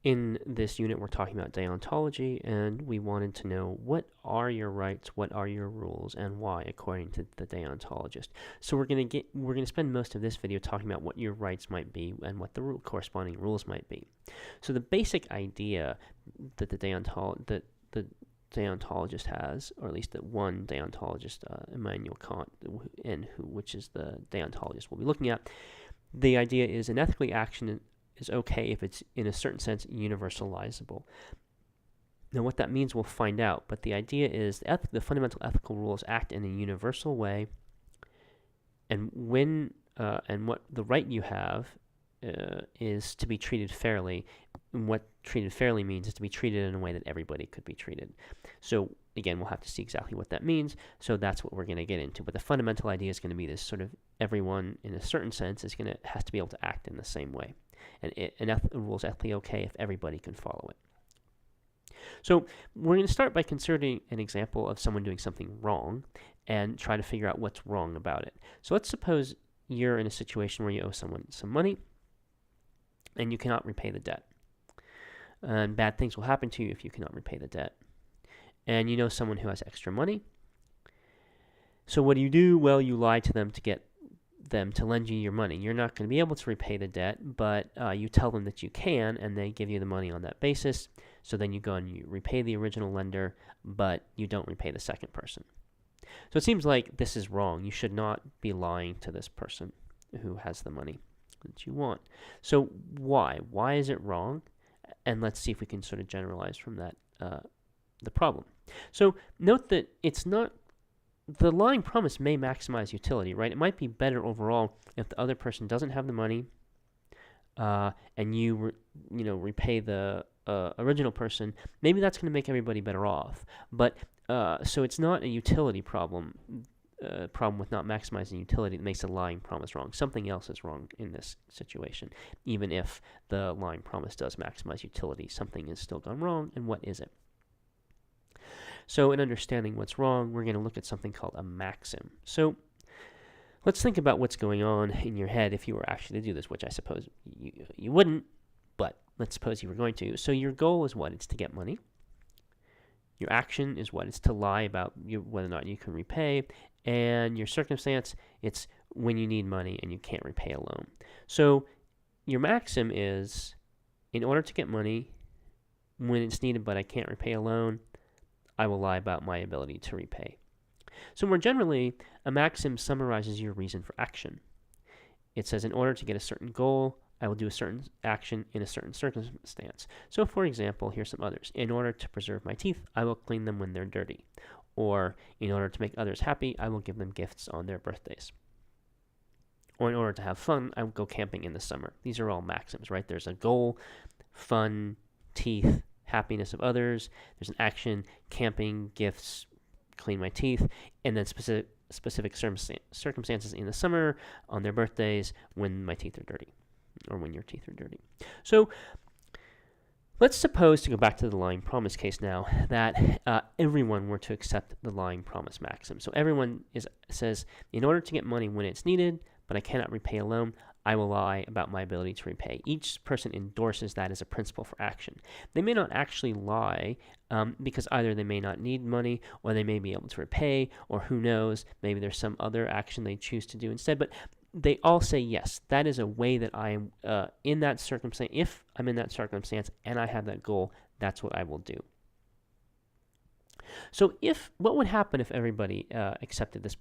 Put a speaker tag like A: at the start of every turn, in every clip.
A: In this unit, we're talking about deontology, and we wanted to know what are your rights, what are your rules, and why, according to the deontologist. So we're going to spend most of this video talking about what your rights might be and what the corresponding rules might be. So the basic idea that the deontologist has, or at least that one deontologist, Immanuel Kant, which is the deontologist we'll be looking at, the idea is an ethically action is okay if it's, in a certain sense, universalizable. Now, what that means, we'll find out, but the idea is the fundamental ethical rules act in a universal way, and what the right you have is to be treated fairly. And what treated fairly means is to be treated in a way that everybody could be treated. So again, we'll have to see exactly what that means, so that's what we're going to get into. But the fundamental idea is going to be this sort of everyone, in a certain sense, has to be able to act in the same way. And the rule is ethically okay if everybody can follow it. So we're going to start by considering an example of someone doing something wrong and try to figure out what's wrong about it. So let's suppose you're in a situation where you owe someone some money and you cannot repay the debt. And bad things will happen to you if you cannot repay the debt. And you know someone who has extra money. So what do? Well, you lie to them to get them to lend you your money. You're not going to be able to repay the debt, but you tell them that you can, and they give you the money on that basis. So then you go and you repay the original lender, but you don't repay the second person. So it seems like this is wrong. You should not be lying to this person who has the money that you want. So why? Why is it wrong? And let's see if we can sort of generalize from that the problem. So note that it's not, the lying promise may maximize utility, right? It might be better overall if the other person doesn't have the money and you repay the original person. Maybe that's going to make everybody better off. But so it's not a utility problem with not maximizing utility that makes the lying promise wrong. Something else is wrong in this situation. Even if the lying promise does maximize utility, something is still gone wrong, and what is it? So in understanding what's wrong, we're going to look at something called a maxim. So let's think about what's going on in your head if you were actually to do this, which I suppose you wouldn't, but let's suppose you were going to. So your goal is what? It's to get money. Your action is what? It's to lie about whether or not you can repay. And your circumstance, it's when you need money and you can't repay a loan. So your maxim is, in order to get money, when it's needed but I can't repay a loan, I will lie about my ability to repay. So more generally, a maxim summarizes your reason for action. It says, in order to get a certain goal, I will do a certain action in a certain circumstance. So for example, here's some others. In order to preserve my teeth, I will clean them when they're dirty. Or in order to make others happy, I will give them gifts on their birthdays. Or in order to have fun, I will go camping in the summer. These are all maxims, right? There's a goal, fun, teeth, happiness of others. There's an action, camping, gifts, clean my teeth, and then specific circumstances in the summer, on their birthdays, when my teeth are dirty, or when your teeth are dirty. So let's suppose, to go back to the lying promise case now, that everyone were to accept the lying promise maxim. So everyone says, in order to get money when it's needed, but I cannot repay a loan, I will lie about my ability to repay. Each person endorses that as a principle for action. They may not actually lie because either they may not need money or they may be able to repay, or who knows, maybe there's some other action they choose to do instead. But they all say, yes, that is a way that I am in that circumstance. If I'm in that circumstance and I have that goal, that's what I will do. So what would happen if everybody accepted this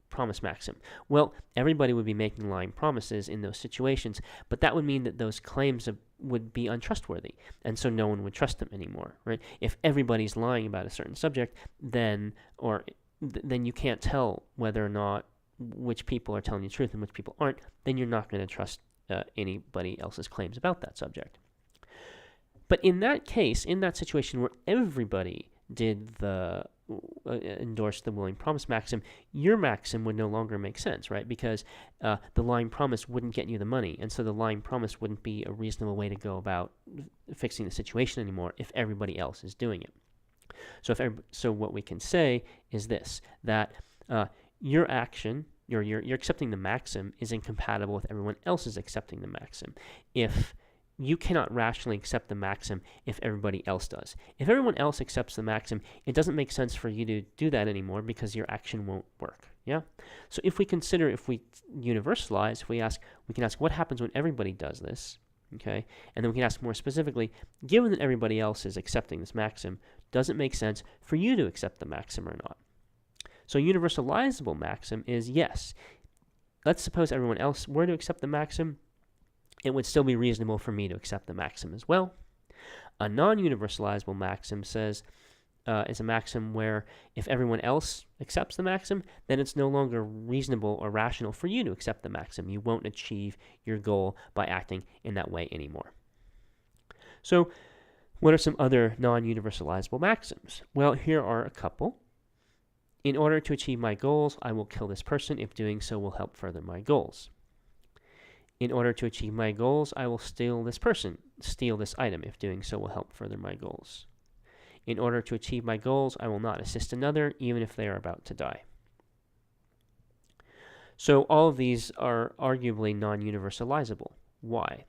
A: promise maxim? Well, everybody would be making lying promises in those situations, but that would mean that those claims would be untrustworthy, and so no one would trust them anymore, right? If everybody's lying about a certain subject, then you can't tell whether or not which people are telling the truth and which people aren't, then you're not going to trust anybody else's claims about that subject. But in that case, in that situation where everybody did endorse the willing promise maxim, your maxim would no longer make sense, right? Because the lying promise wouldn't get you the money, and so the lying promise wouldn't be a reasonable way to go about fixing the situation anymore if everybody else is doing it. So what we can say is this, that your action, you're accepting the maxim, is incompatible with everyone else's accepting the maxim. If you cannot rationally accept the maxim if everybody else does. If everyone else accepts the maxim, it doesn't make sense for you to do that anymore because your action won't work. Yeah. So if we universalize, we can ask what happens when everybody does this. Okay, and then we can ask more specifically, given that everybody else is accepting this maxim, does it make sense for you to accept the maxim or not? So a universalizable maxim is yes. Let's suppose everyone else were to accept the maxim, it would still be reasonable for me to accept the maxim as well. A non-universalizable maxim says, is a maxim where if everyone else accepts the maxim, then it's no longer reasonable or rational for you to accept the maxim. You won't achieve your goal by acting in that way anymore. So what are some other non-universalizable maxims? Well, here are a couple. In order to achieve my goals, I will kill this person if doing so will help further my goals. In order to achieve my goals, I will steal this item if doing so will help further my goals. In order to achieve my goals, I will not assist another, even if they are about to die. So all of these are arguably non-universalizable. Why?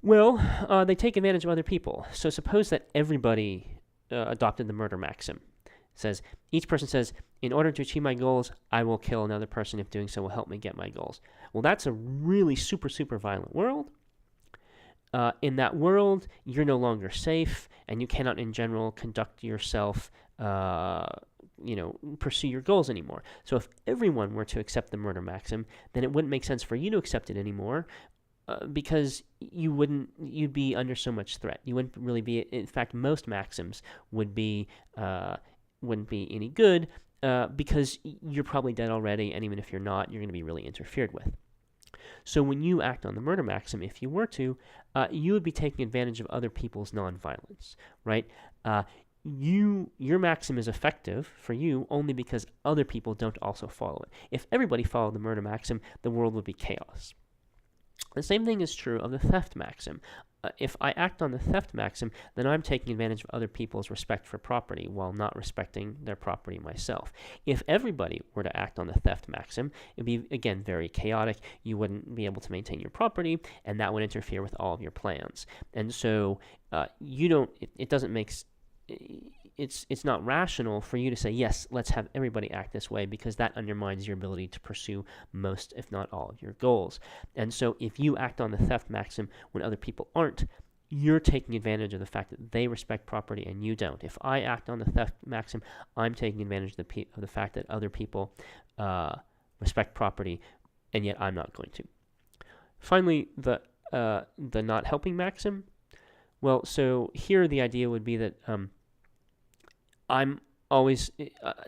A: Well, they take advantage of other people. So suppose that everybody adopted the murder maxim. Each person says, in order to achieve my goals, I will kill another person if doing so will help me get my goals. Well, that's a really super, super violent world. In that world, you're no longer safe, and you cannot, in general, conduct yourself, pursue your goals anymore. So if everyone were to accept the murder maxim, then it wouldn't make sense for you to accept it anymore, because you'd be under so much threat. You wouldn't really be. In fact, most maxims wouldn't be any good, because you're probably dead already, and even if you're not, you're going to be really interfered with. So when you act on the murder maxim, if you were to, you would be taking advantage of other people's nonviolence, right? Your maxim is effective for you only because other people don't also follow it. If everybody followed the murder maxim, the world would be chaos. The same thing is true of the theft maxim. If I act on the theft maxim, then I'm taking advantage of other people's respect for property while not respecting their property myself. If everybody were to act on the theft maxim, it would be, again, very chaotic. You wouldn't be able to maintain your property, and that would interfere with all of your plans. And so it doesn't make it's not rational for you to say, yes, let's have everybody act this way, because that undermines your ability to pursue most, if not all, of your goals. And so if you act on the theft maxim when other people aren't, you're taking advantage of the fact that they respect property and you don't. If I act on the theft maxim, I'm taking advantage of the fact that other people respect property, and yet I'm not going to. Finally, the not helping maxim. Well, so here the idea would be that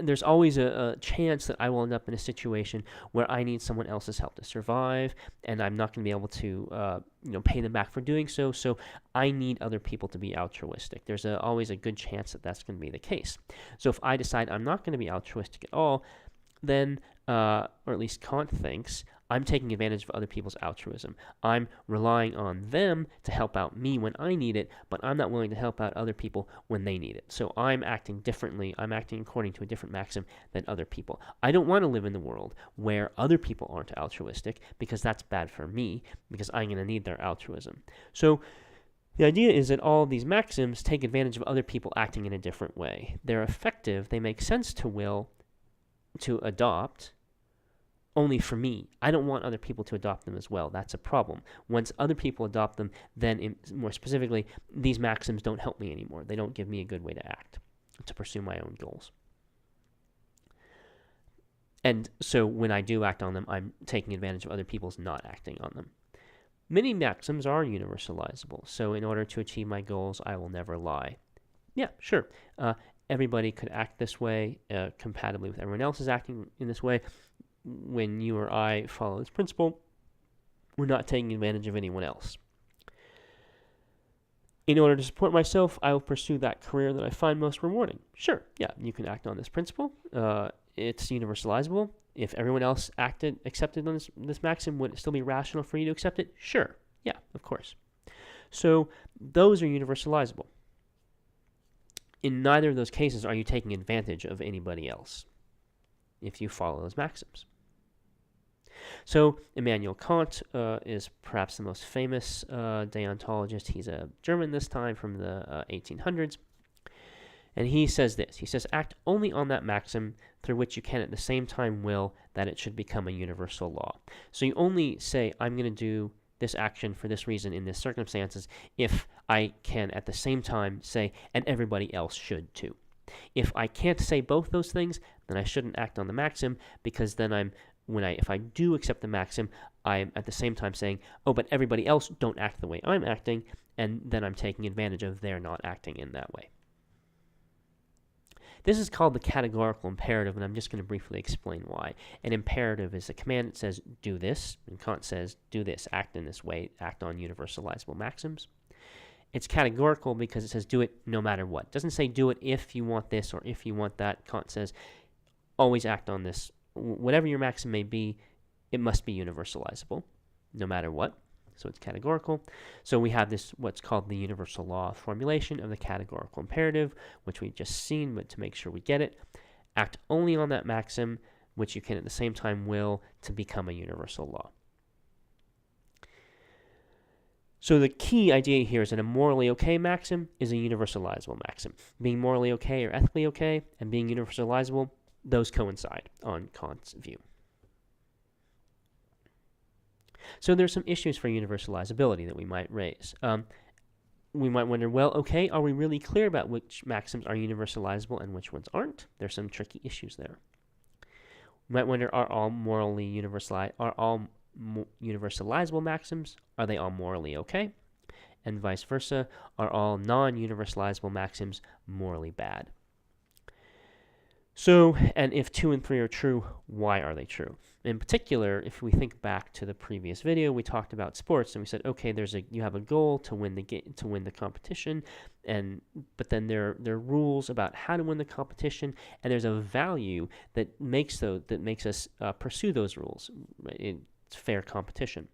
A: there's always a chance that I will end up in a situation where I need someone else's help to survive, and I'm not going to be able to pay them back for doing so. So I need other people to be altruistic. There's always a good chance that that's going to be the case. So if I decide I'm not going to be altruistic at all, then, or at least Kant thinks, I'm taking advantage of other people's altruism. I'm relying on them to help out me when I need it, but I'm not willing to help out other people when they need it. So I'm acting differently. I'm acting according to a different maxim than other people. I don't want to live in the world where other people aren't altruistic, because that's bad for me, because I'm going to need their altruism. So the idea is that all of these maxims take advantage of other people acting in a different way. They're effective. They make sense to adopt, only for me. I don't want other people to adopt them as well. That's a problem. Once other people adopt them, then more specifically, these maxims don't help me anymore. They don't give me a good way to act, to pursue my own goals. And so when I do act on them, I'm taking advantage of other people's not acting on them. Many maxims are universalizable. So in order to achieve my goals, I will never lie. Yeah, sure. Everybody could act this way, compatibly with everyone else is acting in this way. When you or I follow this principle, we're not taking advantage of anyone else. In order to support myself, I will pursue that career that I find most rewarding. Sure, yeah, you can act on this principle. It's universalizable. If everyone else accepted on this maxim, would it still be rational for you to accept it? Sure, yeah, of course. So those are universalizable. In neither of those cases are you taking advantage of anybody else if you follow those maxims. So Immanuel Kant is perhaps the most famous deontologist. He's a German this time from the 1800s. And he says this. He says, act only on that maxim through which you can at the same time will that it should become a universal law. So you only say, I'm going to do this action for this reason in this circumstances if I can at the same time say, and everybody else should too. If I can't say both those things, then I shouldn't act on the maxim, because then if I do accept the maxim, I'm at the same time saying, oh, but everybody else don't act the way I'm acting, and then I'm taking advantage of their not acting in that way. This is called the categorical imperative, and I'm just going to briefly explain why. An imperative is a command that says, do this, and Kant says, do this, act in this way, act on universalizable maxims. It's categorical because it says do it no matter what. It doesn't say do it if you want this or if you want that. Kant says always act on this. Whatever your maxim may be, it must be universalizable no matter what. So it's categorical. So we have this, what's called the universal law formulation of the categorical imperative, which we've just seen, but to make sure we get it, act only on that maxim, which you can at the same time will to become a universal law. So the key idea here is that a morally okay maxim is a universalizable maxim. Being morally okay or ethically okay and being universalizable, those coincide on Kant's view. So there's some issues for universalizability that we might raise. We might wonder, well, okay, are we really clear about which maxims are universalizable and which ones aren't? There's some tricky issues there. We might wonder, are all universalizable maxims, are they all morally okay? And vice versa, are all non-universalizable maxims morally bad? So, and if 2 and 3 are true, why are they true? In particular, if we think back to the previous video, we talked about sports and we said, okay, you have a goal to win the competition, but then there are rules about how to win the competition, and there's a value that makes us pursue those rules. Right? It's fair competition.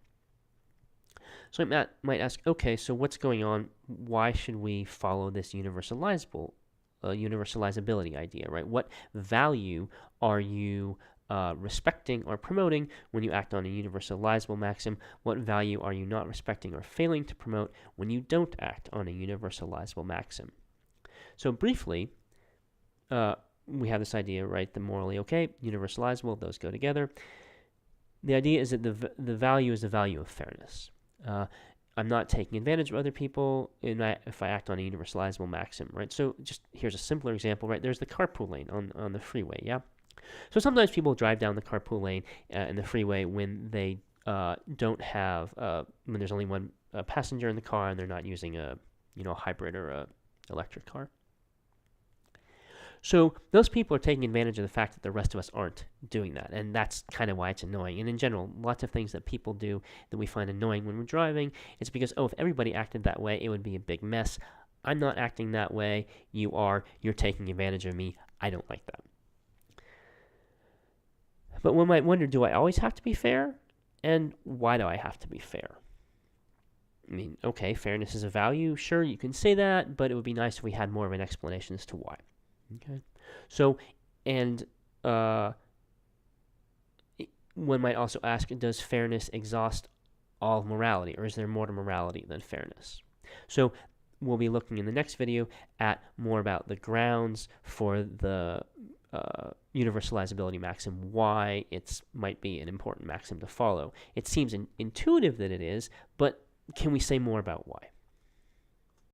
A: So I might ask, okay, so what's going on? Why should we follow this universalizability idea, right? What value are you respecting or promoting when you act on a universalizable maxim? What value are you not respecting or failing to promote when you don't act on a universalizable maxim? So briefly, we have this idea, right? The morally okay, universalizable, those go together. The idea is that the value is the value of fairness. I'm not taking advantage of other people if I act on a universalizable maxim, right? So just here's a simpler example, right? There's the carpool lane on the freeway, yeah? So sometimes people drive down the carpool lane in the freeway when they don't have, when there's only one passenger in the car and they're not using a hybrid or a electric car. So those people are taking advantage of the fact that the rest of us aren't doing that, and that's kind of why it's annoying. And in general, lots of things that people do that we find annoying when we're driving, it's because, oh, if everybody acted that way, it would be a big mess. I'm not acting that way. You're taking advantage of me. I don't like that. But one might wonder, do I always have to be fair? And why do I have to be fair? I mean, okay, fairness is a value. Sure, you can say that, but it would be nice if we had more of an explanation as to why. Okay, so, and one might also ask, does fairness exhaust all morality, or is there more to morality than fairness? So we'll be looking in the next video at more about the grounds for the universalizability maxim, why it might be an important maxim to follow. It seems intuitive that it is, but can we say more about why?